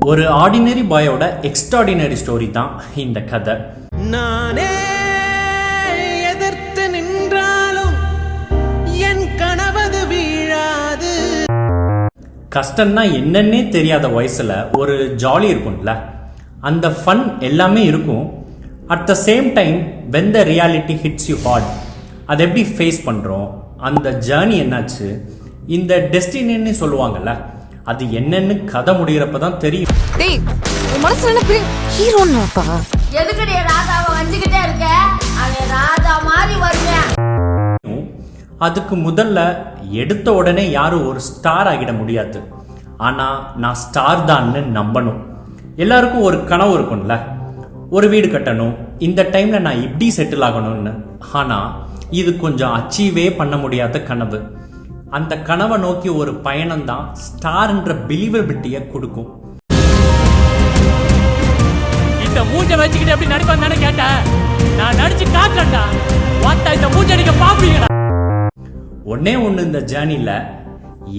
ஒரு ordinary பாயோட extraordinary story தான் இந்த கதை. நானே எதிர்த்து நின்றாலும் என் கனவது வீழாது. கஷ்டம்னா என்னன்னே தெரியாத வயசுல ஒரு ஜாலி இருக்கும்ல, அந்த ஃபன் எல்லாமே இருக்கும். At the same time when the reality hits you hard, அதை எப்படி ஃபேஸ் பண்ணுறோம், அந்த ஜேர்னி என்னாச்சு, இந்த டெஸ்டினின்னு சொல்லுவாங்கல்ல, அது என்னன்னு கதை முடிகிறப்ப தான் தெரியும். அதுக்கு முதல்ல எடுத்த உடனே யாரும் ஒரு ஸ்டார் ஆகிட முடியாது. ஆனால் நான் ஸ்டார் தான்னு நம்பணும். எல்லாருக்கும் ஒரு கனவு இருக்கும்ல, ஒரு வீடு கட்டணும், இந்த டைமில் நான் இப்படி செட்டில் ஆகணும்னு. ஆனால் இது கொஞ்சம் அச்சீவே பண்ண முடியாத கனவு. அந்த கனவை நோக்கி ஒரு பயணம் தான் ஸ்டார்ன்ற பிலீவபிலிட்டியை கொடுக்கும். இந்த மூஞ்ச வச்சுக்கிட்டு எப்படி நடிப்பான்னு கேட்டேன். நான் நடிச்சு காட்டுறேன்டா, இந்த மூஞ்ச நீங்க பாப்பீங்கடா. ஒன்னே ஒன்று, இந்த ஜேர்னியில்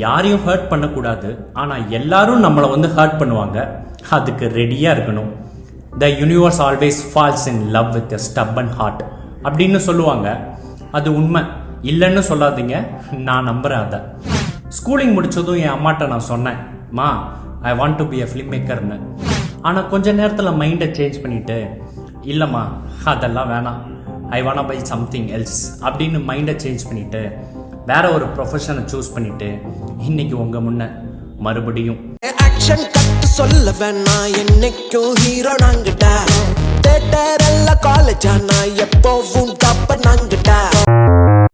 யாரையும் ஹர்ட் பண்ணக்கூடாது. ஆனால் எல்லாரும் நம்மளை வந்து ஹர்ட் பண்ணுவாங்க, அதுக்கு ரெடியாக இருக்கணும். The universe always falls in love with a stubborn heart அப்படின்னு சொல்லுவாங்க. அது உண்மை இல்லைன்னு சொல்லாதீங்க, நான் நம்புகிறேன் அதை. ஸ்கூலிங் முடித்ததும் என் அம்மாட்ட நான் சொன்னேன், மா I want to be a film மேக்கர்னு. ஆனால் கொஞ்ச நேரத்தில் மைண்டை சேஞ்ச் பண்ணிவிட்டு, இல்லைம்மா அதெல்லாம் வேணாம், I want by something else அப்படின்னு மைண்டை சேஞ்ச் பண்ணிவிட்டு வேற ஒரு ப்ரொஃபஷனை சூஸ் பண்ணிவிட்டு இன்னைக்கு உங்கள் முன்ன மறுபடியும் ஆக்ஷன் கட்டு சொல்ல வேணாம், என்னைக்கும் ஹீரோ நாங்கிட்ட. தேட்டர் எல்லாம் காலேஜ் ஆனா எப்போவும் டாப்ப நாங்கிட்ட.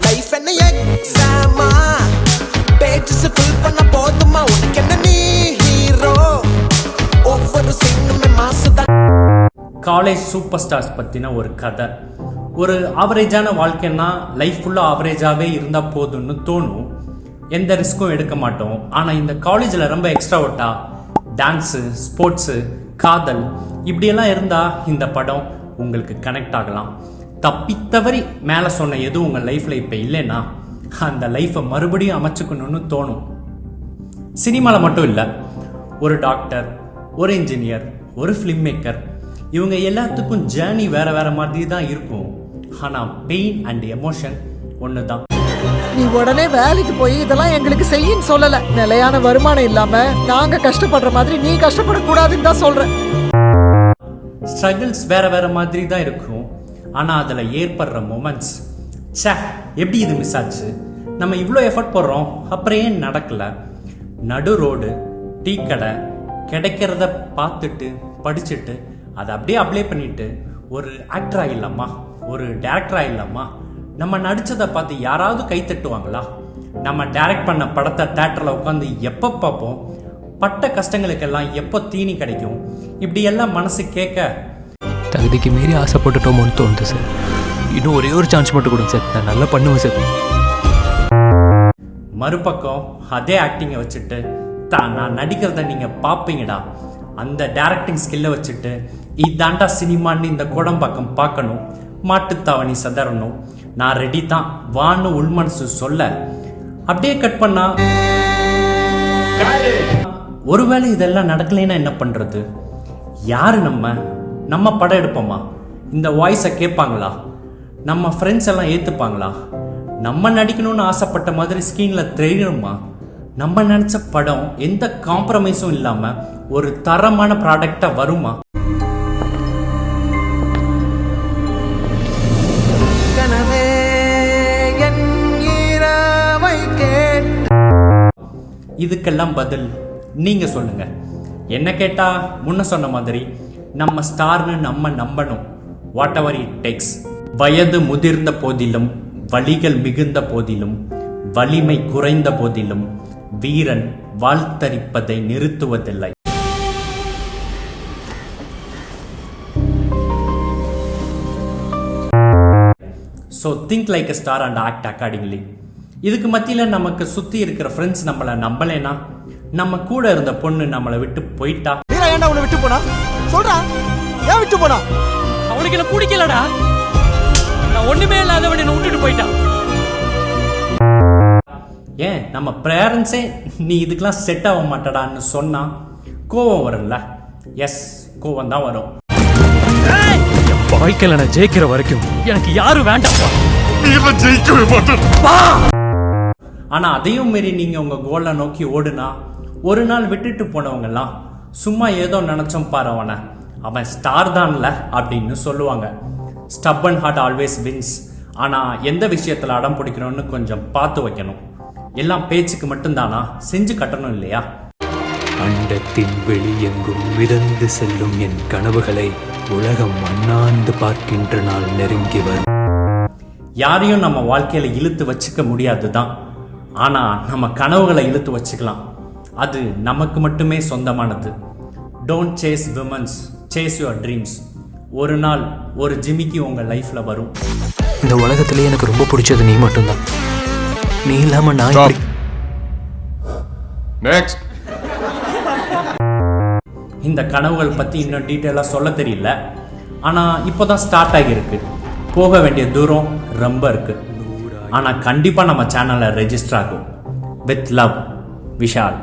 லைஃப் என்ன எக்ஸாமா, பேஜஸ் ஃபில் பண்ண போதுமா, உனக்கு என்ன நீ ஹீரோ, ஒவ்வொரு சீனுமே மாசுதான். காலேஜ் சூப்பர் ஸ்டார்ஸ் பற்றின ஒரு கதை. ஒரு ஆவரேஜான வாழ்க்கைன்னா லைஃப் ஃபுல்லாக ஆவரேஜாகவே இருந்தால் போதும்னு தோணும், எந்த ரிஸ்க்கும் எடுக்க மாட்டோம். ஆனால் இந்த காலேஜில் ரொம்ப எக்ஸ்ட்ராவர்ட்டா டான்ஸு, ஸ்போர்ட்ஸு, காதல் இப்படியெல்லாம் இருந்தால் இந்த படம் உங்களுக்கு கனெக்ட் ஆகலாம். தப்பித்தவறி மேலே சொன்ன எதுவும் உங்கள் லைஃப்பில் இப்போ இல்லைன்னா அந்த லைஃப்பை மறுபடியும் அமைச்சுக்கணும்னு தோணும். சினிமாவில் மட்டும் இல்லை, ஒரு டாக்டர், ஒரு இன்ஜினியர், ஒரு ஃபிலிம் மேக்கர், இவங்க எல்லாத்துக்கும் ஜேர்னி வேற வேற மாதிரி தான் இருக்கும். ஆனால் பெயின் அண்ட் எமோஷன் ஒன்று தான். நீ உடனே வேலைக்கு போய் இதெல்லாம் எங்களுக்கு செய்யின்னு சொல்லல. நிலையான வருமானம் இல்லாம நாங்க கஷ்டப்படுற மாதிரி நீ கஷ்டப்படக்கூடாதுன்னு தான் சொல்றேன். ஸ்ட்ரகிள்ஸ் வேற வேற மாதிரி தான் இருக்கும். ஆனால் அதில் ஏற்படுற மொமெண்ட்ஸ், சே எப்படி இது மிஸ் ஆச்சு, நம்ம இவ்வளோ எஃபர்ட் போடுறோம் அப்புறம் ஏன் நடக்கலை. நடு ரோடு, டீ கடை, கிடைக்கிறத பார்த்துட்டு படிச்சுட்டு அதை அப்படியே அப்ளை பண்ணிட்டு ஒரு ஆக்டர் ஆகிடலாமா, ஒரு டேரக்டர் ஆகிடலாமா, நம்ம நடித்ததை பார்த்து யாராவது கை தட்டுவாங்களா, நம்ம டைரக்ட் பண்ண படத்தை தேட்டரில் உட்காந்து எப்போ பார்ப்போம், பட்ட கஷ்டங்களுக்கெல்லாம் எப்போ தீனி கிடைக்கும், இப்படி எல்லாம் மனசு கேட்க தகுதிக்கு மீறி ஆசைப்பட்டுட்டோமோன்னு தோணுது சார். இன்னும் ஒரே ஒரு சான்ஸ் மட்டும் கொடுங்க சார், நான் நல்லா பண்ணுவேன் சார். மறுபக்கம் அதே ஆக்டிங்கை வச்சுட்டு நான் நடிக்கிறத நீங்கள் பார்ப்பீங்கடா, அந்த டைரக்டிங் ஸ்கில்லை வச்சுட்டு இதாண்டா சினிமான்னு இந்த குடம்பக்கம் பார்க்கணும், மாட்டுத்தாவணி சதறணும், நான் ரெடி தான் வான்னு உள்மனசு சொல்ல அப்படியே கட் பண்ணா, ஒருவேளை இதெல்லாம் நடக்கலைன்னா என்ன பண்ணுறது, யார் நம்ம படம் எடுப்போமா, இந்த வாய்ஸை கேட்பாங்களா, நம்ம ஃப்ரெண்ட்ஸ் எல்லாம் ஏற்றுப்பாங்களா, நம்ம நடிக்கணும்னு ஆசைப்பட்ட மாதிரி ஸ்க்ரீனில் தெரியணுமா, நம்ம நினச்ச படம் எந்த காம்ப்ரமைஸும் இல்லாமல் ஒரு தரமான ப்ராடக்டாக வருமா. இதுக்கெல்லாம் பதில் நீங்க சொல்லுங்க. என்ன கேட்டா முன்ன சொன்ன மாதிரி நம்ம ஸ்டார்னு நம்ம நம்பணும். What ever it takes. வயது முதிர்ந்த போதிலும், வலிகள் மிகுந்த போதிலும், வலிமை குறைந்த போதிலும் வீரன் வாழ்த்தரிப்பதை நிறுத்துவதில்லை. So think like a star and act accordingly. இதுக்கு மத்தியில் நமக்கு சுற்றி இருக்கிற ஃப்ரெண்ட்ஸ் நம்மளை நம்பலைன்னா, நம்ம கூட இருந்த பொண்ணு நம்மளை விட்டு போயிட்டா, ஏன்டா உன்னை விட்டு போனா சொல்றா, ஏன் விட்டு போனா, அவளுக்கு என்ன பிடிக்கலடா, நான் ஒண்ணுமே இல்லாதவன் என்ன விட்டுட்டு போயிட்டான். ஏன் நம்ம பேரண்ட்ஸே நீ இதுக்கெல்லாம் செட் ஆக மாட்டடான்னு சொன்னா கோபம் வரும்ல. எஸ், கோவம் தான் வரும். வாழ்க்கையில நான் ஜெயிக்கிற வரைக்கும் எனக்கு யாரும் வேண்டாம்ப்பா. ஆனா அதையும் மீறி நீங்க உங்க கோலை நோக்கி ஓடுனா ஒரு நாள் விட்டுட்டு போனவங்கலாம் சும்மா ஏதோ நினைச்சோம் பாரு அவன் ஸ்டார் தான்ல அப்படின்னு சொல்லுவாங்க. ஸ்டப்பன் ஹார்ட் ஆல்வேஸ் வின்ஸ். ஆனா எந்த விஷயத்துல அடம் பிடிக்கணும்னு கொஞ்சம் பார்த்து வைக்கணும். எல்லாம் பேச்சுக்கு மட்டும்தானா, செஞ்சு கட்டணும் இல்லையா? அண்டத்தின் வெளியெங்கும் மிதந்து செல்லும் என் கனவுகளை உலகம் அண்ணாந்து பார்க்கின்ற நாள் நெருங்கி வரும். யாரையும் நம்ம வாழ்க்கையில இழுத்து வச்சுக்க முடியாது தான். ஆனா நம்ம கனவுகளை இழுத்து வச்சுக்கலாம். அது நமக்கு மட்டுமே சொந்தமானது. Don't chase womens, chase your dreams. ஒரு நாள் ஒரு ஜிமிக்கி உங்க லைஃப்ல வரும். இந்த உலகத்திலே எனக்கு ரொம்ப பிடிச்சது நீ மட்டும்தான். நீ இல்லாம நான் எப்படி... நெக்ஸ்ட். இந்த கனவுகள் பத்தி இன்னும் டீட்டெயிலா சொல்ல தெரியல. ஆனா இப்போதான் ஸ்டார்ட் ஆகியிருக்கு. போக வேண்டிய தூரம் ரொம்ப இருக்கு. ஆனா கண்டிப்பா நம்ம சேனல்ல ரெஜிஸ்டர் ஆகும். With love, Vishal.